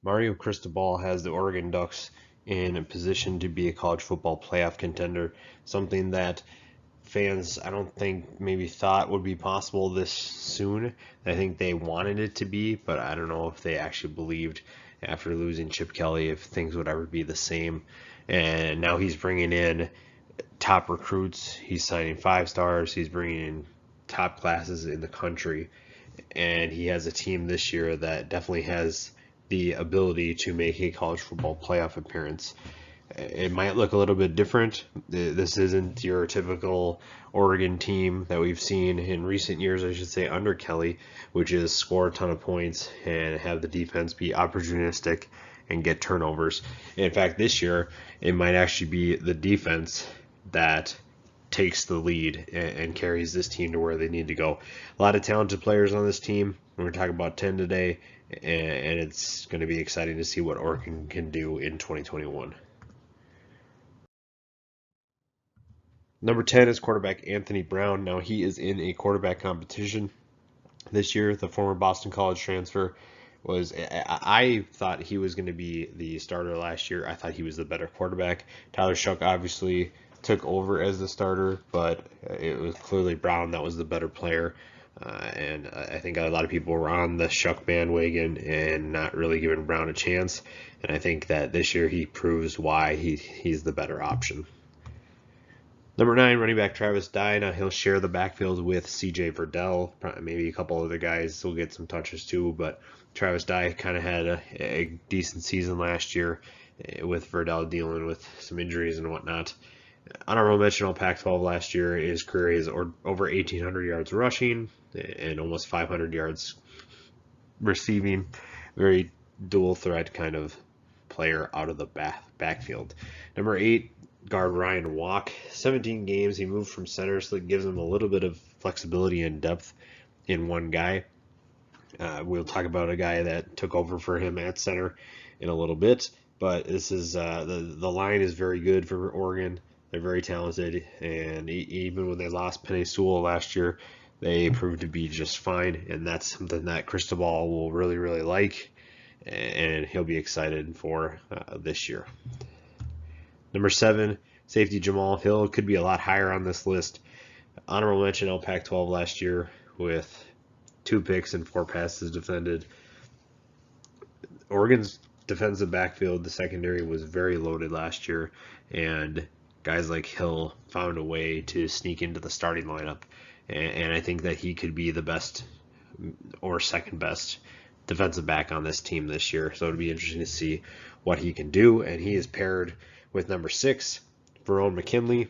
Mario Cristobal has the Oregon Ducks in a position to be a college football playoff contender, something that fans I don't think maybe thought would be possible this soon. I think they wanted it to be, but I don't know if they actually believed after losing Chip Kelly if things would ever be the same. And now he's bringing in top recruits. He's signing 5 stars. He's bringing in top classes in the country, and he has a team this year that definitely has the ability to make a college football playoff appearance. It might look a little bit different. This isn't your typical Oregon team that we've seen in recent years, I should say, under Kelly, which is score a ton of points and have the defense be opportunistic and get turnovers. In fact, this year, it might actually be the defense that takes the lead and carries this team to where they need to go. A lot of talented players on this team. We're going to talk about 10 today, and it's going to be exciting to see what Oregon can do in 2021. Number 10 is quarterback Anthony Brown. Now he is in a quarterback competition this year. The former Boston College transfer was I thought he was going to be the starter last year. I thought he was the better quarterback. Tyler Shuck obviously took over as the starter, but it was clearly Brown that was the better player. And I think a lot of people were on the Shuck bandwagon and not really giving Brown a chance. And I think that this year he proves why he's the better option. Number 9, running back Travis Dye. Now he'll share the backfield with C.J. Verdell. Maybe a couple other guys will get some touches too, but Travis Dye kind of had a decent season last year with Verdell dealing with some injuries and whatnot. Honorable mention all Pac-12 last year. His career is over 1,800 yards rushing and almost 500 yards receiving. Very dual threat kind of player out of the backfield. Number 8, guard Ryan Walk. 17 games. He moved from center, so it gives him a little bit of flexibility and depth in one guy. We'll talk about a guy that took over for him at center in a little bit, but this is the line is very good for Oregon. They're very talented, and even when they lost Penei Sewell last year, they proved to be just fine, and that's something that Cristobal will really, really like, and he'll be excited for this year. Number 7, safety Jamal Hill could be a lot higher on this list. Honorable mention all Pac-12 last year with 2 picks and 4 passes defended. Oregon's defensive backfield, the secondary, was very loaded last year, and guys like Hill found a way to sneak into the starting lineup. And I think that he could be the best or second best defensive back on this team this year. So it'll be interesting to see what he can do. And he is paired with number 6, Verone McKinley,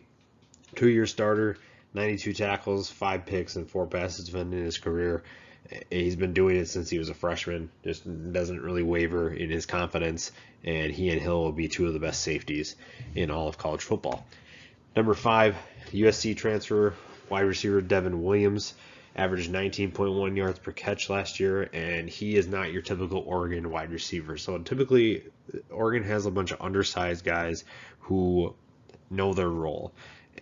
2-year starter, 92 tackles, 5 picks, and 4 passes defended in his career. He's been doing it since he was a freshman, just doesn't really waver in his confidence, and he and Hill will be 2 of the best safeties in all of college football. Number 5, USC transfer, wide receiver Devin Williams, averaged 19.1 yards per catch last year, and he is not your typical Oregon wide receiver. So typically, Oregon has a bunch of undersized guys who know their role,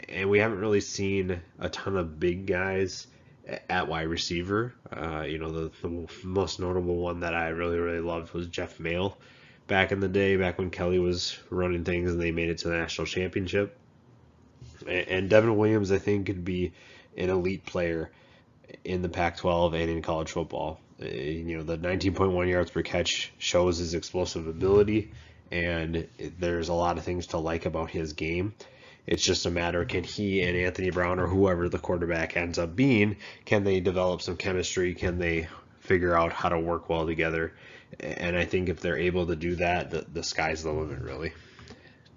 and we haven't really seen a ton of big guys at wide receiver. The most notable one that I really, really loved was Jeff Mail back in the day, back when Kelly was running things and they made it to the national championship. And Devin Williams, I think, could be an elite player in the Pac-12 and in college football. The 19.1 yards per catch shows his explosive ability, and there's a lot of things to like about his game. It's just a matter, can he and Anthony Brown or whoever the quarterback ends up being, can they develop some chemistry? Can they figure out how to work well together? And I think if they're able to do that, the sky's the limit, really.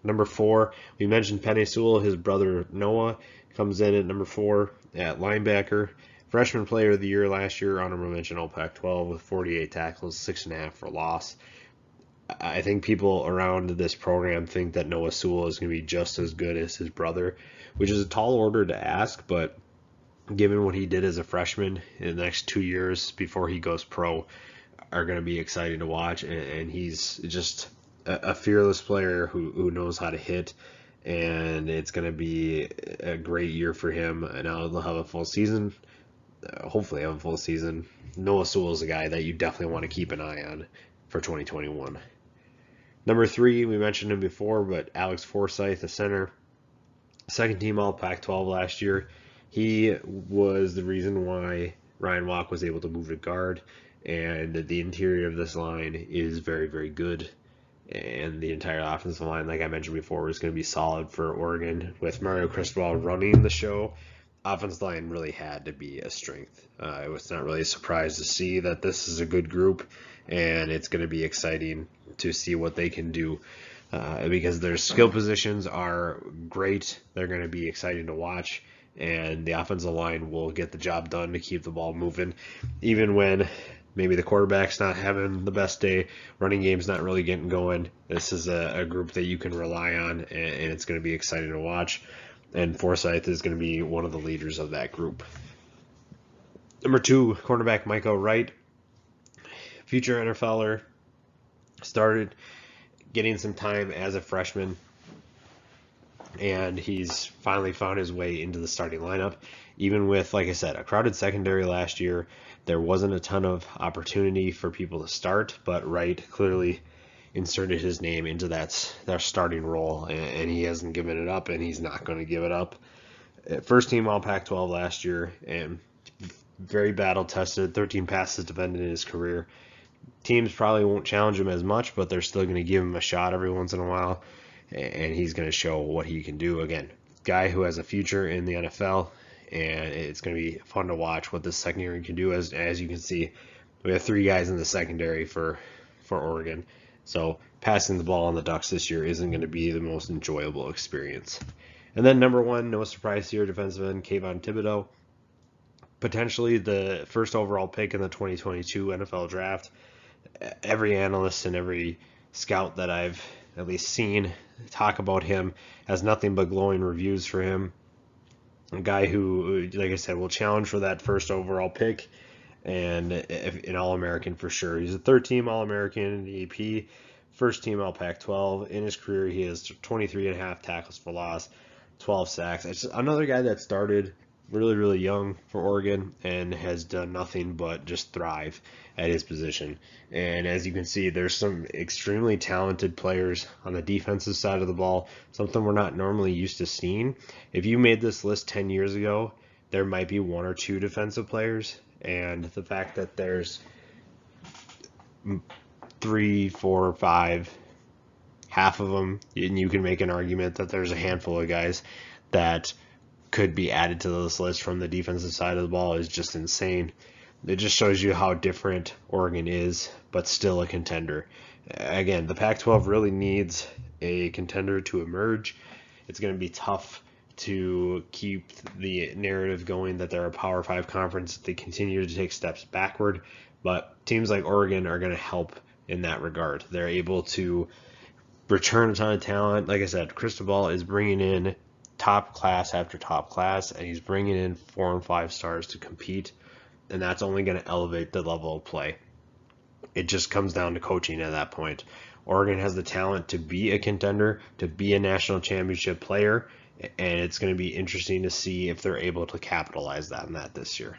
Number 4, we mentioned Penei Sewell. His brother Noah comes in at number 4 at linebacker. Freshman player of the year last year, honorable mention all Pac-12 with 48 tackles, 6.5 for loss. I think people around this program think that Noah Sewell is going to be just as good as his brother, which is a tall order to ask, but given what he did as a freshman in the next 2 years before he goes pro are going to be exciting to watch, and he's just a fearless player who knows how to hit, and it's going to be a great year for him. And now they'll have a full season, hopefully have a full season. Noah Sewell is a guy that you definitely want to keep an eye on for 2021. Number 3, we mentioned him before, but Alex Forsyth, the center, second team All Pac-12 last year. He was the reason why Ryan Walk was able to move to guard, and the interior of this line is very, very good. And the entire offensive line, like I mentioned before, was going to be solid for Oregon. With Mario Cristobal running the show, offensive line really had to be a strength. It was not really a surprise to see that this is a good group, and it's going to be exciting to see what they can do because their skill positions are great. They're going to be exciting to watch, and the offensive line will get the job done to keep the ball moving, even when maybe the quarterback's not having the best day, running game's not really getting going. This is a group that you can rely on, and it's going to be exciting to watch. And Forsyth is going to be one of the leaders of that group. Number 2, cornerback Micah Wright, future NFLer, started getting some time as a freshman, and he's finally found his way into the starting lineup. Even with, like I said, a crowded secondary last year, there wasn't a ton of opportunity for people to start, but Wright clearly inserted his name into that starting role, and he hasn't given it up, and he's not going to give it up. First team All Pac-12 last year, and very battle tested, 13 passes defended in his career. Teams probably won't challenge him as much, but they're still going to give him a shot every once in a while, and he's going to show what he can do. Again, guy who has a future in the NFL, and it's going to be fun to watch what this secondary can do. As you can see, we have 3 guys in the secondary for Oregon, so passing the ball on the Ducks this year isn't going to be the most enjoyable experience. And then number 1, no surprise here, defensive end Kayvon Thibodeau, potentially the first overall pick in the 2022 NFL draft. Every analyst and every scout that I've at least seen talk about him has nothing but glowing reviews for him. A guy who, like I said, will challenge for that first overall pick and an All-American for sure. He's a third-team All-American in the AP, first-team All-Pac-12. In his career, he has 23.5 tackles for loss, 12 sacks. It's another guy that started really, really young for Oregon and has done nothing but just thrive at his position. And as you can see, there's some extremely talented players on the defensive side of the ball, something we're not normally used to seeing. If you made this list 10 years ago, there might be 1 or 2 defensive players, and the fact that there's 3, 4, 5, half of them, and you can make an argument that there's a handful of guys that could be added to this list from the defensive side of the ball, is just insane. It just shows you how different Oregon is, but still a contender. Again, the Pac-12 really needs a contender to emerge. It's going to be tough to keep the narrative going that they're a Power 5 conference. They continue to take steps backward, but teams like Oregon are going to help in that regard. They're able to return a ton of talent. Like I said, Cristobal is bringing in top class after top class, and he's bringing in 4 and 5 stars to compete, and that's only going to elevate the level of play. It just comes down to coaching at that point. Oregon has the talent to be a contender, to be a national championship player, and it's going to be interesting to see if they're able to capitalize on that this year.